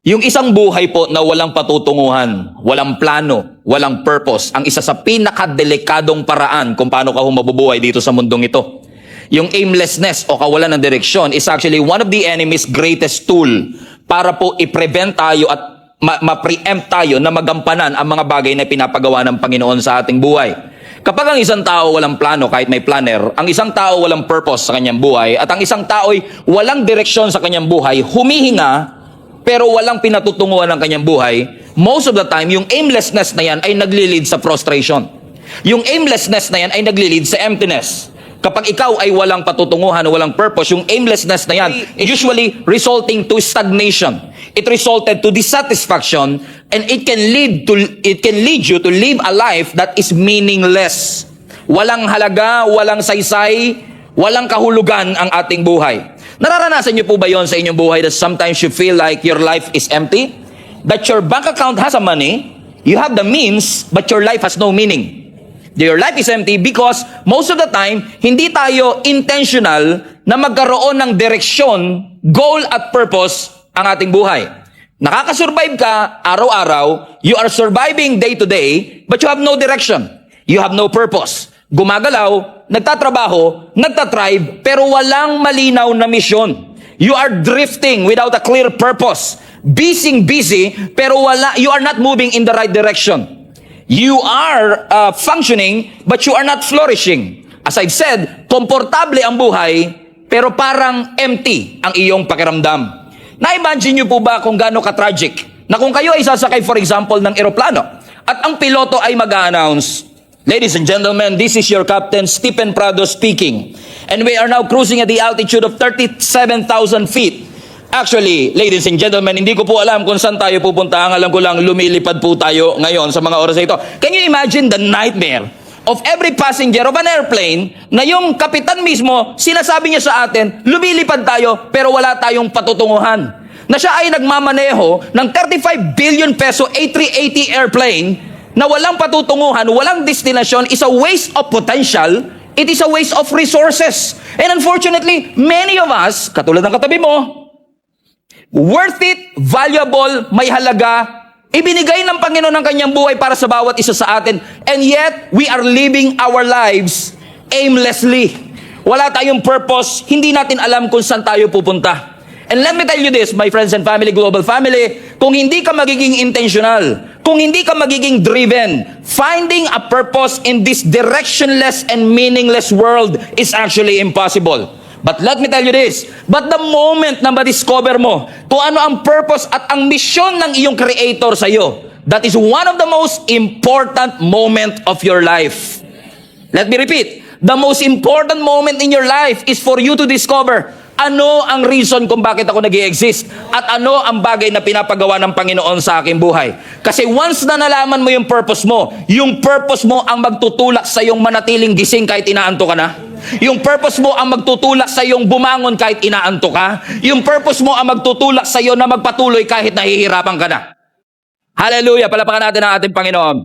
Yung isang buhay po na walang patutunguhan, walang plano, walang purpose, ang isa sa pinakadelikadong paraan kung paano ka mabubuhay dito sa mundong ito. Yung aimlessness o kawalan ng direksyon is actually one of the enemy's greatest tool para po i-prevent tayo at ma-preempt tayo na magampanan ang mga bagay na pinapagawa ng Panginoon sa ating buhay. Kapag ang isang tao walang plano kahit may planner, ang isang tao walang purpose sa kanyang buhay, at ang isang tao ay walang direksyon sa kanyang buhay, humihinga, pero walang pinatutunguhan ng kanyang buhay, most of the time, yung aimlessness na yan ay nagli-lead sa frustration. Yung aimlessness na yan ay nagli-lead sa emptiness. Kapag ikaw ay walang patutunguhan o walang purpose, yung aimlessness na yan, usually resulting to stagnation. It resulted to dissatisfaction, and it can lead you to live a life that is meaningless. Walang halaga, walang saysay, walang kahulugan ang ating buhay. Nararanasan niyo po ba yon sa inyong buhay that sometimes you feel like your life is empty? That your bank account has a money, you have the means, but your life has no meaning. Your life is empty because most of the time, hindi tayo intentional na magkaroon ng direksyon, goal at purpose ang ating buhay. Nakakasurvive ka araw-araw, you are surviving day to day, but you have no direction. You have no purpose. Gumagalaw, nagtatrabaho, nagtatribe, pero walang malinaw na misyon. You are drifting without a clear purpose. Busy, pero you are not moving in the right direction. You are functioning, but you are not flourishing. As I've said, komportable ang buhay, pero parang empty ang iyong pakiramdam. Na-imagine niyo po ba kung gaano ka-tragic na kung kayo ay sasakay, for example, ng eroplano at ang piloto ay mag-a-announce, "Ladies and gentlemen, this is your Captain Stephen Prado speaking. And we are now cruising at the altitude of 37,000 feet. Actually, ladies and gentlemen, hindi ko po alam kung saan tayo pupunta. Ang alam ko lang, lumilipad po tayo ngayon sa mga oras na ito." Can you imagine the nightmare of every passenger of an airplane na yung kapitan mismo, sinasabi niya sa atin, lumilipad tayo pero wala tayong patutunguhan. Na siya ay nagmamaneho ng 35 billion peso A380 airplane na walang patutunguhan, walang destination, is a waste of potential, it is a waste of resources. And unfortunately, many of us, katulad ng katabi mo, worth it, valuable, may halaga, ibinigay ng Panginoon ng kanyang buhay para sa bawat isa sa atin, and yet, we are living our lives aimlessly. Wala tayong purpose, hindi natin alam kung saan tayo pupunta. And let me tell you this, my friends and family, global family, kung hindi ka magiging intentional, kung hindi ka magiging driven, finding a purpose in this directionless and meaningless world is actually impossible. But let me tell you this, but the moment na ma-discover mo kung ano ang purpose at ang mission ng iyong Creator sa iyo, that is one of the most important moment of your life. Let me repeat, the most important moment in your life is for you to discover ano ang reason kung bakit ako nag-i-exist at ano ang bagay na pinapagawa ng Panginoon sa aking buhay. Kasi once na nalaman mo yung purpose mo ang magtutulak sa iyong manatiling gising kahit inaantok ka na. Yung purpose mo ang magtutulak sa iyong bumangon kahit inaantok ka. Yung purpose mo ang magtutulak sa iyo na magpatuloy kahit nahihirapan ka na. Hallelujah! Palapakan natin ang ating Panginoon.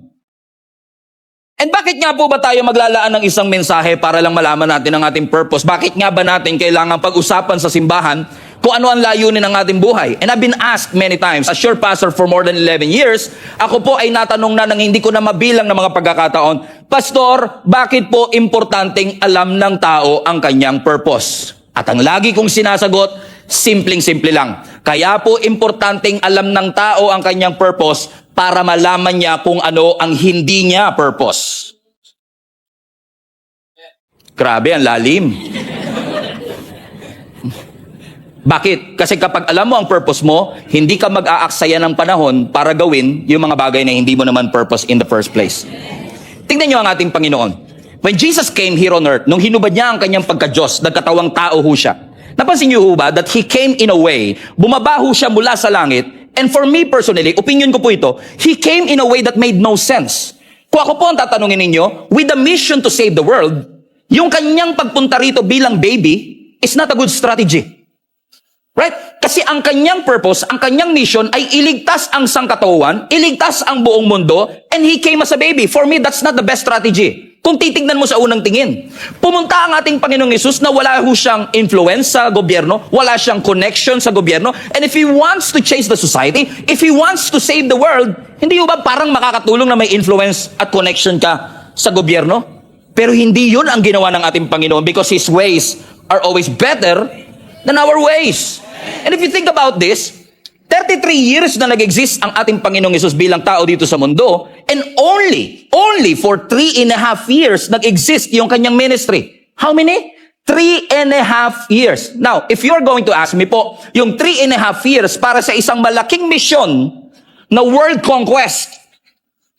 And bakit nga po ba tayo maglalaan ng isang mensahe para lang malaman natin ang ating purpose? Bakit nga ba natin kailangan pag-usapan sa simbahan kung ano ang layunin ng ating buhay? And I've been asked many times, as your pastor for more than 11 years, ako po ay natanong na nang hindi ko na mabilang ng mga pagkakataon, "Pastor, bakit po importanteng alam ng tao ang kanyang purpose?" At ang lagi kong sinasagot, simpleng-simple lang. Kaya po importanteng alam ng tao ang kanyang purpose para malaman niya kung ano ang hindi niya purpose. Grabe, ang lalim. Bakit? Kasi kapag alam mo ang purpose mo, hindi ka mag-aaksaya ng panahon para gawin yung mga bagay na hindi mo naman purpose in the first place. Tingnan niyo ang ating Panginoon. When Jesus came here on earth, nung hinubad niya ang kanyang pagka-Diyos, nagkatawang tao ho siya. Napansin niyo ho ba that He came in a way, bumaba ho siya mula sa langit, and for me personally, opinion ko po ito, He came in a way that made no sense. Kung ako po ang tatanungin ninyo, with the mission to save the world, yung kanyang pagpunta rito bilang baby is not a good strategy. Right? Kasi ang kanyang purpose, ang kanyang mission ay iligtas ang sangkatauhan, iligtas ang buong mundo, and He came as a baby. For me, that's not the best strategy. Kung titignan mo sa unang tingin, pumunta ang ating Panginoong Hesus na wala ho siyang influence sa gobyerno, wala siyang connection sa gobyerno, and if He wants to change the society, if He wants to save the world, hindi ba parang makakatulong na may influence at connection ka sa gobyerno? Pero hindi yun ang ginawa ng ating Panginoon because His ways are always better than our ways. And if you think about this, 33 years na nag-exist ang ating Panginoong Hesus bilang tao dito sa mundo, and only for 3.5 years nag-exist yung kanyang ministry. How many? 3.5 years. Now, if you're going to ask me po, yung 3.5 years para sa isang malaking mission na world conquest,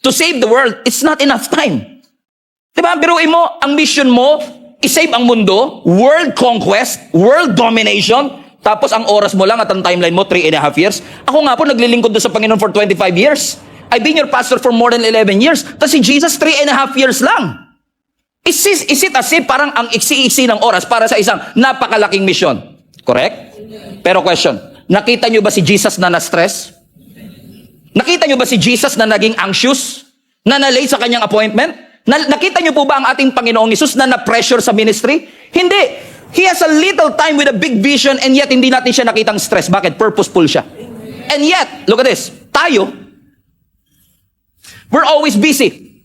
to save the world, it's not enough time. Diba? Biruin mo, ang mission mo, isave ang mundo, world conquest, world domination, tapos ang oras mo lang at ang timeline mo, 3.5 years. Ako nga po, naglilingkod doon sa Panginoon for 25 years. I've been your pastor for more than 11 years. Tapos si Jesus, 3.5 years lang. Is it as if parang ang iksi-iksi ng oras para sa isang napakalaking mission? Correct? Pero question, nakita nyo ba si Jesus na na-stress? Nakita nyo ba si Jesus na naging anxious? Na na-late sa kanyang appointment? Nakita nyo po ba ang ating Panginoong Hesus na na-pressure sa ministry? Hindi. He has a little time with a big vision and yet hindi natin siya nakitang stress. Bakit? Purposeful siya. And yet, look at this. Tayo, we're always busy.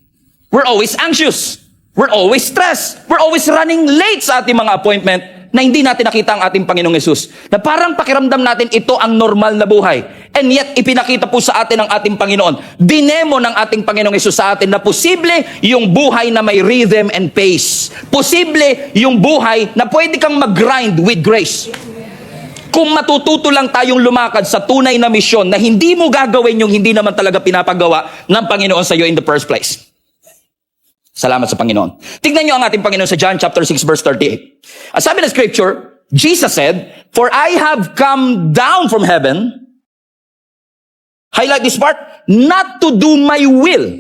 We're always anxious. We're always stressed. We're always running late sa ating mga appointment na hindi natin nakita ang ating Panginoong Hesus. Na parang pakiramdam natin ito ang normal na buhay. And yet, ipinakita po sa atin ng ating Panginoon. Dinemo ng ating Panginoong Hesus sa atin na posible yung buhay na may rhythm and pace. Posible yung buhay na pwede kang mag-grind with grace. Kung matututo lang tayong lumakad sa tunay na misyon na hindi mo gagawin yung hindi naman talaga pinapagawa ng Panginoon sa iyo in the first place. Salamat sa Panginoon. Tignan nyo ang ating Panginoon sa John chapter 6 verse 38. Ang sabi ng scripture, Jesus said, "For I have come down from heaven," highlight this part, "not to do my will,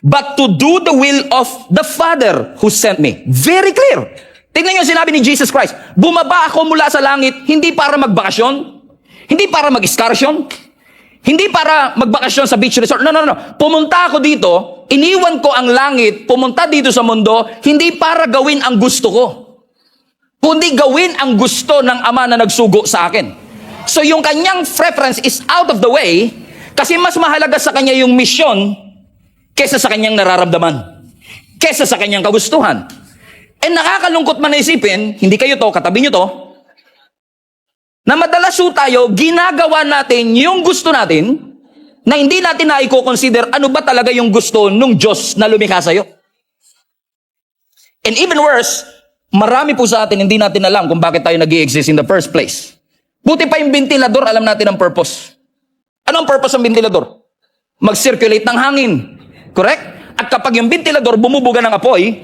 but to do the will of the Father who sent me." Very clear. Tignan nyo ang sinabi ni Jesus Christ, bumaba ako mula sa langit, hindi para magbakasyon, hindi para mag-excursion, hindi para magbakasyon sa beach resort. No. Pumunta ako dito, iniwan ko ang langit, pumunta dito sa mundo, hindi para gawin ang gusto ko, kundi gawin ang gusto ng Ama na nagsugo sa akin. So yung kanyang preference is out of the way, kasi mas mahalaga sa kanya yung misyon kesa sa kanyang nararamdaman, kesa sa kanyang kagustuhan. And nakakalungkot man na isipin, hindi kayo to, katabi nyo to, na madalas tayo, ginagawa natin yung gusto natin, na hindi natin na i-consider ano ba talaga yung gusto nung Diyos na lumikha sa'yo. And even worse, marami po sa atin hindi natin alam kung bakit tayo nag-i-exist in the first place. Buti pa yung ventilador, alam natin ang purpose. Ano ang purpose ng ventilador? Mag-circulate ng hangin. Correct? At kapag yung ventilador bumubuga ng apoy,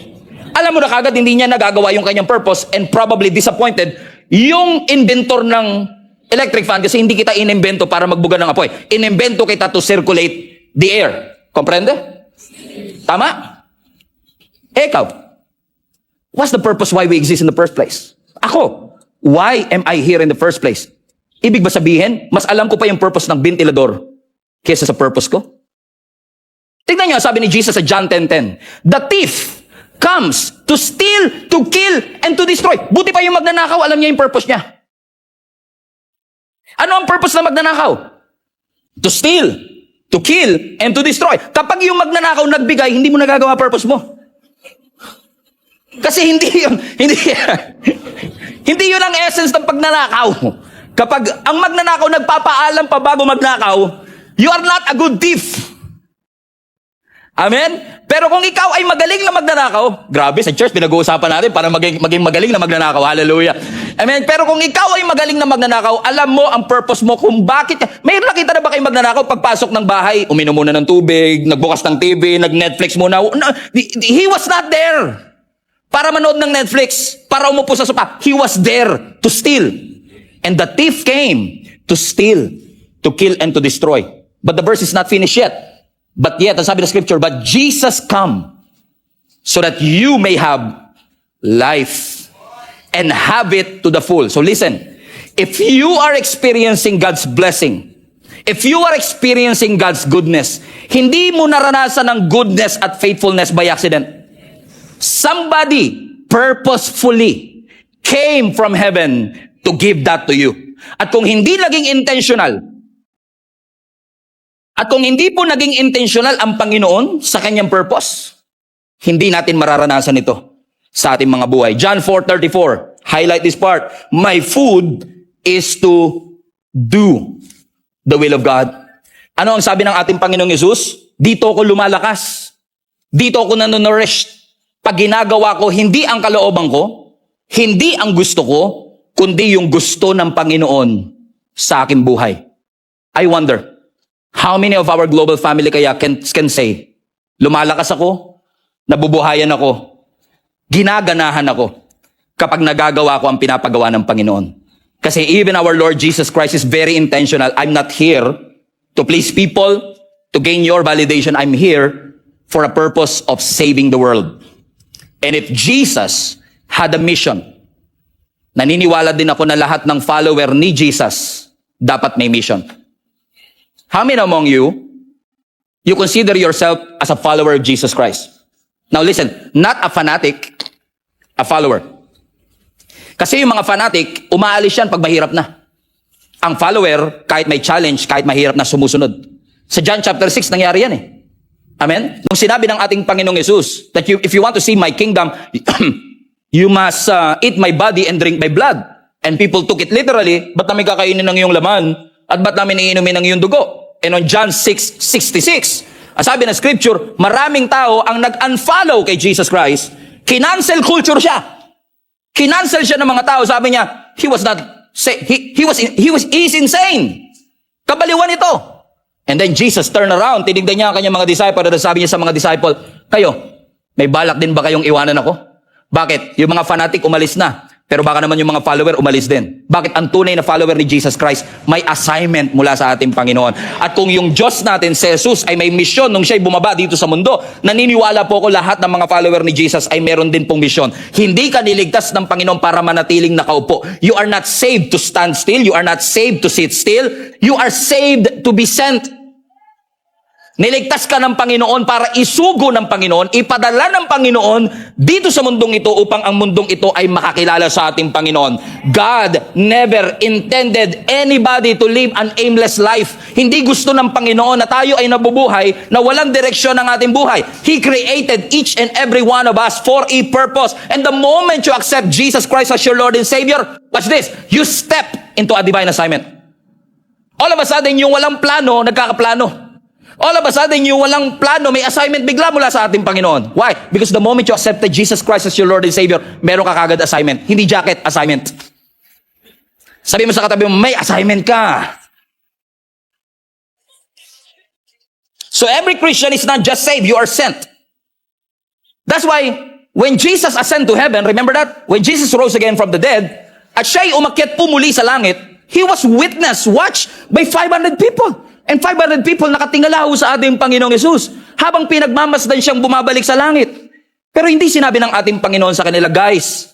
alam mo na kagad hindi niya nagagawa yung kanyang purpose and probably disappointed yung inventor ng electric fan kasi hindi kita inimbento para magbuga ng apoy. Inimbento kita to circulate the air. Comprende? Tama? Ikaw, what's the purpose why we exist in the first place? Ako, why am I here in the first place? Ibig ba sabihin, mas alam ko pa yung purpose ng ventilador kesa sa purpose ko? Tignan nyo, sabi ni Jesus sa John 10:10, "The thief comes to steal, to kill, and to destroy." Buti pa yung magnanakaw, alam niya yung purpose niya. Ano ang purpose ng magnanakaw? To steal, to kill, and to destroy. Kapag yung magnanakaw nagbigay, hindi mo nagagawa purpose mo. Kasi hindi yun ang essence ng pagnanakaw. Kapag ang magnanakaw nagpapaalam pa bago magnakaw, you are not a good thief. Amen? Pero kung ikaw ay magaling na magnanakaw, grabe, sa church, pinag-uusapan natin para maging magaling na magnanakaw. Hallelujah. Amen? Pero kung ikaw ay magaling na magnanakaw, alam mo ang purpose mo kung bakit. Mayroon nakita na ba kayo magnanakaw pagpasok ng bahay, uminom muna ng tubig, nagbukas ng TV, nag-Netflix muna. No, he was not there para manood ng Netflix, para umupo sa sopa. He was there to steal. And the thief came to steal, to kill, and to destroy. But the verse is not finished yet. But yet, ang sabi ng scripture, "But Jesus come so that you may have life and have it to the full." So listen, if you are experiencing God's blessing, if you are experiencing God's goodness, hindi mo naranasan ang goodness at faithfulness by accident. Somebody purposefully came from heaven to give that to you. At kung hindi naging intentional, at kung hindi po naging intentional ang Panginoon sa kanyang purpose, hindi natin mararanasan ito sa ating mga buhay. John 4:34, highlight this part. My food is to do the will of God. Ano ang sabi ng ating Panginoong Yesus? Dito ako lumalakas. Dito ako nanonourished. Pag ginagawa ko, hindi ang kalooban ko, hindi ang gusto ko, kundi yung gusto ng Panginoon sa aking buhay. I wonder, how many of our global family kaya can say, lumalakas ako, nabubuhayan ako, ginaganahan ako, kapag nagagawa ko ang pinapagawa ng Panginoon. Kasi even our Lord Jesus Christ is very intentional. I'm not here to please people, to gain your validation. I'm here for a purpose of saving the world. And if Jesus had a mission, naniniwala din ako na lahat ng follower ni Jesus dapat may mission. How many among you consider yourself as a follower of Jesus Christ? Now listen, not a fanatic, a follower. Kasi yung mga fanatic, umaalis yan pag mahirap na. Ang follower, kahit may challenge, kahit mahirap na, sumusunod. Sa John chapter 6, nangyari yan eh. Amen? Nung sinabi ng ating Panginoong Yesus, that if you want to see my kingdom, you must eat my body and drink my blood. And people took it literally, ba't namin kakainin ng iyong laman? At ba't namin iinumin ng iyong dugo? And on John 6:66, sabi ng scripture, maraming tao ang nag-unfollow kay Jesus Christ. Kinancel culture siya. Kinancel siya ng mga tao. Sabi niya, he's insane. Kabaliwan ito. And then Jesus turned around, tinignan niya ang kanyang mga disciple, at sabi niya sa mga disciple, kayo, may balak din ba kayong iwanan ako? Bakit? Yung mga fanatic umalis na, pero baka naman yung mga follower umalis din. Bakit? Ang tunay na follower ni Jesus Christ, may assignment mula sa ating Panginoon. At kung yung Diyos natin, si Jesus, ay may misyon nung siya'y bumaba dito sa mundo, naniniwala po ko lahat ng mga follower ni Jesus ay meron din pong misyon. Hindi ka niligtas ng Panginoon para manatiling nakaupo. You are not saved to stand still. You are not saved to sit still. You are saved to be sent. Niligtas ka ng Panginoon para isugo ng Panginoon, ipadala ng Panginoon dito sa mundong ito upang ang mundong ito ay makakilala sa ating Panginoon. God never intended anybody to live an aimless life. Hindi gusto ng Panginoon na tayo ay nabubuhay na walang direksyon ng ating buhay. He created each and every one of us for a purpose. And the moment you accept Jesus Christ as your Lord and Savior, watch this, you step into a divine assignment. All of a sudden, yung walang plano, nagkakaplano. All of a sudden, yung walang plano, may assignment bigla mula sa ating Panginoon. Why? Because the moment you accepted Jesus Christ as your Lord and Savior, meron ka kagad assignment. Hindi jacket, assignment. Sabi mo sa katabi mo, may assignment ka. So every Christian is not just saved, you are sent. That's why, when Jesus ascended to heaven, remember that? When Jesus rose again from the dead, at siya'y umakyat po muli sa langit, He was watched by 500 people. And 500 people nakatingala ho sa ating Panginoong Yesus habang pinagmamasdan siyang bumabalik sa langit. Pero hindi sinabi ng ating Panginoon sa kanila, guys,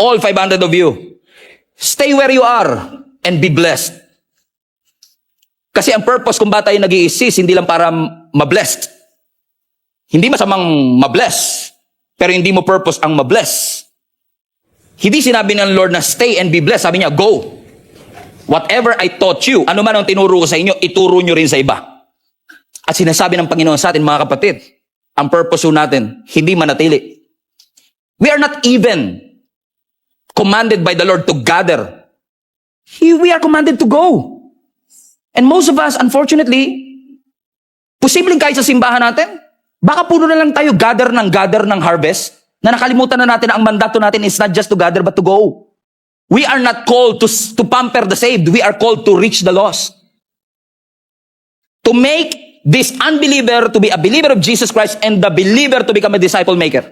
all 500 of you, stay where you are and be blessed. Kasi ang purpose kung ba tayo nag-i-assist, hindi lang para ma-blessed. Hindi masamang ma-bless, pero hindi mo purpose ang ma-bless. Hindi sinabi ng Lord na stay and be blessed. Sabi niya, go. Whatever I taught you, ano man ang tinuro ko sa inyo, ituro nyo rin sa iba. At sinasabi ng Panginoon sa atin, mga kapatid, ang purpose natin, hindi manatili. We are not even commanded by the Lord to gather. We are commanded to go. And most of us, unfortunately, posibleng kahit sa simbahan natin, baka puno na lang tayo gather ng harvest, na nakalimutan na natin ang mandato natin is not just to gather but to go. We are not called to pamper the saved. We are called to reach the lost. To make this unbeliever to be a believer of Jesus Christ and the believer to become a disciple maker.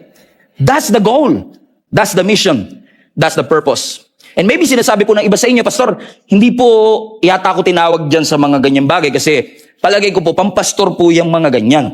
That's the goal. That's the mission. That's the purpose. And maybe sinasabi po ng iba sa inyo, Pastor, hindi po yata ako tinawag dyan sa mga ganyang bagay kasi palagay ko po, pampastor po yung mga ganyan.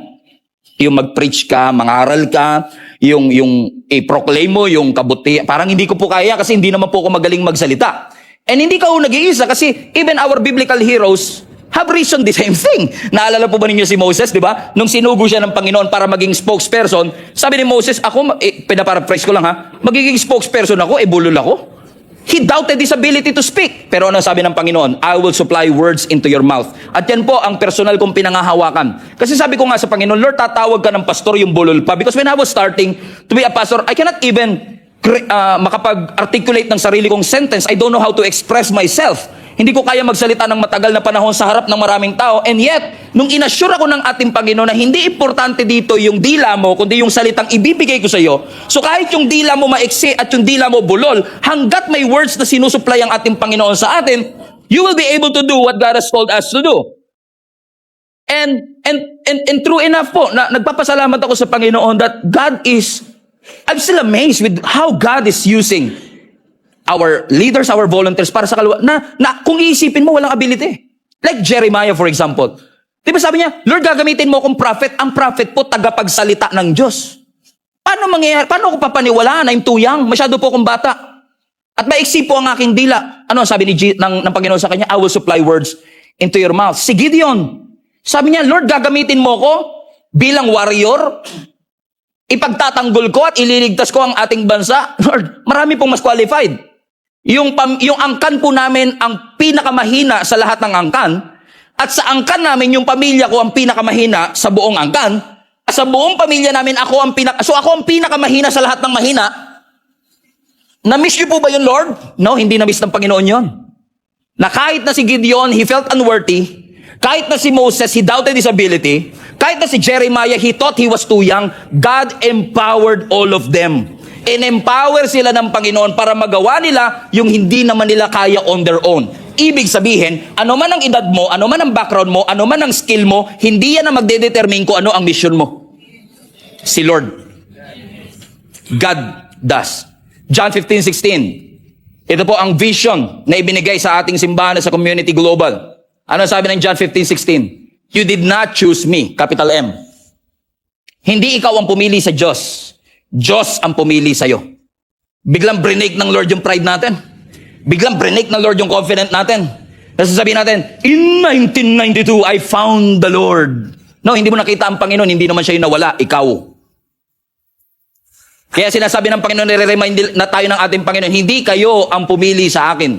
Yung mag-preach ka, mangaral ka, yung i-proclaim mo, yung kabuti. Parang hindi ko po kaya kasi hindi naman po ako magaling magsalita. And hindi ka nag-iisa kasi even our biblical heroes, have reasoned the same thing. Naalala po ba ninyo si Moses, di ba? Nung sinugo siya ng Panginoon para maging spokesperson, sabi ni Moses, ako, pinaparaphrase ko lang ha, magiging spokesperson ako, bulol ako. He doubted his ability to speak. Pero ano sabi ng Panginoon? I will supply words into your mouth. At yan po ang personal kong pinangahawakan. Kasi sabi ko nga sa Panginoon, Lord, tatawag ka ng pastor yung bulol pa. Because when I was starting to be a pastor, I cannot even makapag-articulate ng sarili kong sentence. I don't know how to express myself. Hindi ko kaya magsalita ng matagal na panahon sa harap ng maraming tao. And yet, nung inassure ako ng ating Panginoon na hindi importante dito yung dila mo, kundi yung salitang ibibigay ko sa iyo. So kahit yung dila mo maiksi at yung dila mo bulol, hanggat may words na sinusupply ang ating Panginoon sa atin, you will be able to do what God has called us to do. And true enough po, na nagpapasalamat ako sa Panginoon that God is, I'm still amazed with how God is using our leaders, our volunteers para sa kalwa, na kung iisipin mo, walang ability. Like Jeremiah, for example. Di ba sabi niya, Lord, gagamitin mo akong prophet. Ang prophet po, tagapagsalita ng Diyos. Paano mangyayari? Paano ko papaniwalaan? I'm too young. Masyado po akong bata. At maiksi po ang aking dila. Ano sabi ng Panginoon sa kanya? I will supply words into your mouth. Si Gideon, sabi niya, Lord, gagamitin mo ko bilang warrior. Ipagtatanggol ko at ililigtas ko ang ating bansa. Lord, marami pong mas qualified. Yung angkan po namin ang pinakamahina sa lahat ng angkan, at sa angkan namin yung pamilya ko ang pinakamahina sa buong angkan, at sa buong pamilya namin ako ang pinakamahina sa lahat ng mahina. Na-miss niyo po ba yun, Lord? No, hindi na-miss ng Panginoon yun. Na kahit na si Gideon, he felt unworthy. Kahit na si Moses, he doubted his ability. Kahit na si Jeremiah, he thought he was too young. God empowered all of them. In-empower sila ng Panginoon para magawa nila yung hindi naman nila kaya on their own. Ibig sabihin, ano man ang edad mo, ano man ang background mo, ano man ang skill mo, hindi yan ang magdedetermine kung ano ang mission mo. Si Lord. God does. John 15:16. Ito po ang vision na ibinigay sa ating simbahan sa Community Global. Ano sabi ng John 15:16? You did not choose me, capital M. Hindi ikaw ang pumili sa Diyos. Diyos ang pumili sa'yo. Biglang brinake ng Lord yung pride natin. Biglang brinake ng Lord yung confident natin. Kasi sabihin natin, in 1992, I found the Lord. No, hindi mo nakita ang Panginoon, hindi naman siya yung nawala, ikaw. Kaya sinasabi ng Panginoon, nire-remind na tayo ng ating Panginoon, hindi kayo ang pumili sa akin.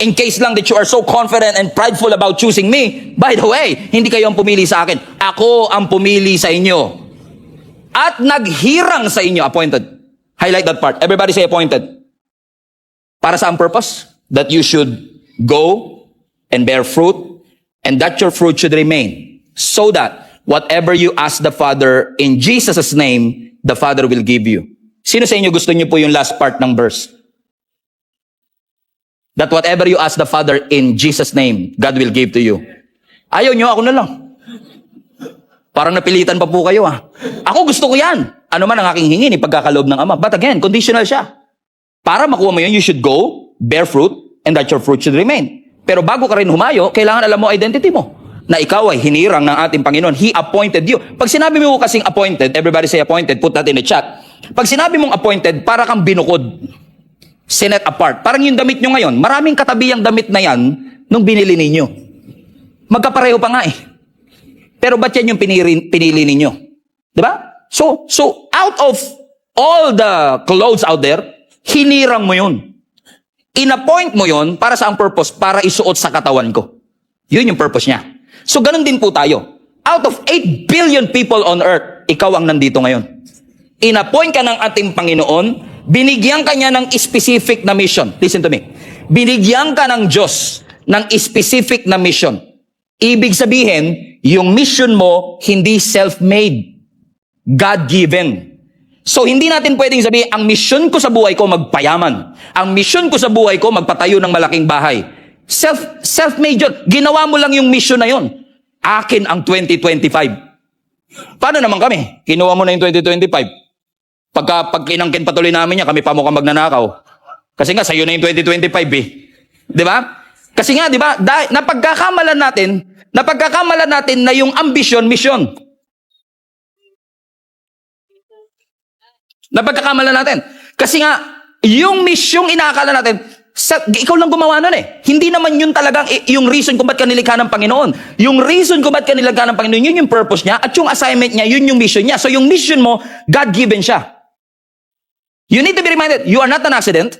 In case lang that you are so confident and prideful about choosing me, by the way, hindi kayo ang pumili sa akin. Ako ang pumili sa inyo. At naghirang sa inyo, appointed. Highlight that part. Everybody say appointed. Para sa ang purpose? That you should go and bear fruit, and that your fruit should remain. So that whatever you ask the Father in Jesus' name, the Father will give you. Sino sa inyo gusto niyo po yung last part ng verse? That whatever you ask the Father in Jesus' name, God will give to you. Ayaw nyo, ako na lang. Parang napilitan pa po kayo Ako gusto ko yan. Ano man ang aking hingin, ipagkakaloob ng Ama. But again, conditional siya. Para makuha mo yun, you should go, bear fruit, and that your fruit should remain. Pero bago ka rin humayo, kailangan alam mo identity mo. Na ikaw ay hinirang ng ating Panginoon. He appointed you. Pag sinabi mo kasing appointed, everybody say appointed, put that in the chat. Pag sinabi mong appointed, para kang binukod. Set apart. Parang yung damit nyo ngayon, maraming katabi ang damit na yan nung binili ninyo. Magkapareho pa nga Pero ba't yan yung pinili ninyo? Diba? So, out of all the clothes out there, hinirang mo yun. In-appoint mo yun para sa ang purpose? Para isuot sa katawan ko. Yun yung purpose niya. So, ganun din po tayo. Out of 8 billion people on earth, ikaw ang nandito ngayon. In-appoint ka ng ating Panginoon, binigyan ka niya ng specific na mission. Listen to me. Binigyan ka ng Diyos ng specific na mission. Ibig sabihin, yung mission mo, hindi self-made. God-given. So, hindi natin pwedeng sabihin, ang mission ko sa buhay ko, magpayaman. Ang mission ko sa buhay ko, magpatayo ng malaking bahay. Self-made yun. Ginawa mo lang yung mission na yun. Akin ang 2025. Paano naman kami? Kinuha mo na yung 2025. Pag kinangkin patuloy namin niya, kami pa mukhang magnanakaw. Kasi nga, sa'yo na yung 2025 Di ba? Kasi nga, di ba, napagkakamalan natin na yung ambition, mission. Napagkakamalan natin. Kasi nga, yung mission inaakala natin, Ikaw lang gumawa nun eh. Hindi naman yun talagang yung reason kung ba't ka nilikha ng Panginoon. Yung reason kung ba't ka nilikha ng Panginoon, yun yung purpose niya, at yung assignment niya, yun yung mission niya. So yung mission mo, God-given siya. You need to be reminded, you are not an accident.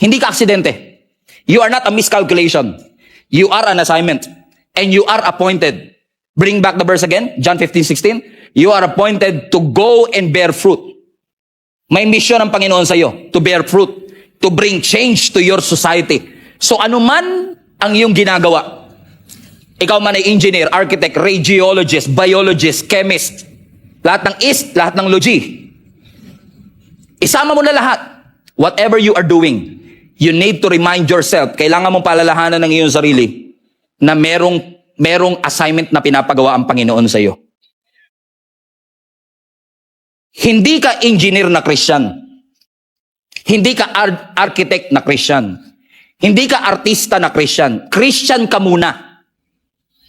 Hindi ka aksidente. You are not a miscalculation. You are an assignment. And you are appointed. Bring back the verse again, John 15:16. You are appointed to go and bear fruit. May mission ang Panginoon sa iyo, to bear fruit, to bring change to your society. So ano man ang iyong ginagawa, ikaw man ay engineer, architect, radiologist, biologist, chemist, lahat ng ist, lahat ng logi, isama mo na lahat. Whatever you are doing, you need to remind yourself, kailangan mong palalahanan ng iyong sarili na merong assignment na pinapagawa ang Panginoon sa iyo. Hindi ka engineer na Christian. Hindi ka architect na Christian. Hindi ka artista na Christian. Christian ka muna,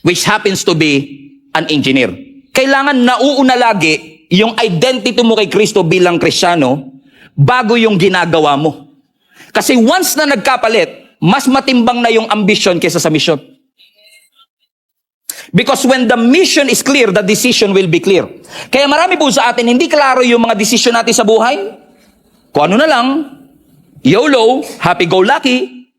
which happens to be an engineer. Kailangan nauuna lagi yung identity mo kay Kristo bilang Kristiyano bago yung ginagawa mo. Kasi once na nagkapalit, mas matimbang na yung ambition kaysa sa mission. Because when the mission is clear, the decision will be clear. Kaya marami po sa atin, hindi klaro yung mga decision natin sa buhay. Kung ano na lang, YOLO, happy-go-lucky.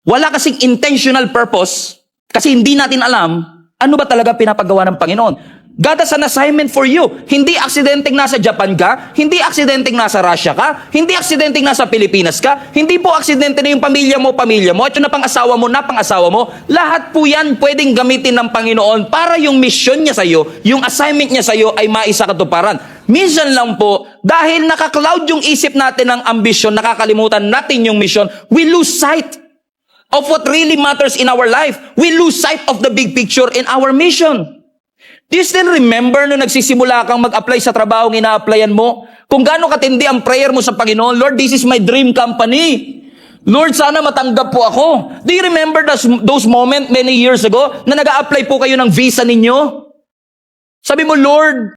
Wala kasing intentional purpose kasi hindi natin alam ano ba talaga pinapagawa ng Panginoon. God has an assignment for you. Hindi aksidenteng nasa Japan ka, hindi aksidenteng nasa Russia ka, hindi aksidenteng nasa Pilipinas ka, hindi po aksidente na yung pamilya mo, at yung napang-asawa mo. Lahat po yan pwedeng gamitin ng Panginoon para yung mission niya sa iyo, yung assignment niya sa iyo ay maisakatuparan. Minsan lang po, dahil naka-cloud yung isip natin ng ambisyon, nakakalimutan natin yung mission, we lose sight of what really matters in our life. We lose sight of the big picture in our mission. Do you still remember nung nagsisimula kang mag-apply sa trabaho ng ina-applyan mo? Kung gaano katindi ang prayer mo sa Panginoon, Lord, this is my dream company. Lord, sana matanggap po ako. Do you remember those moments many years ago na nag-a-apply po kayo ng visa ninyo? Sabi mo, Lord,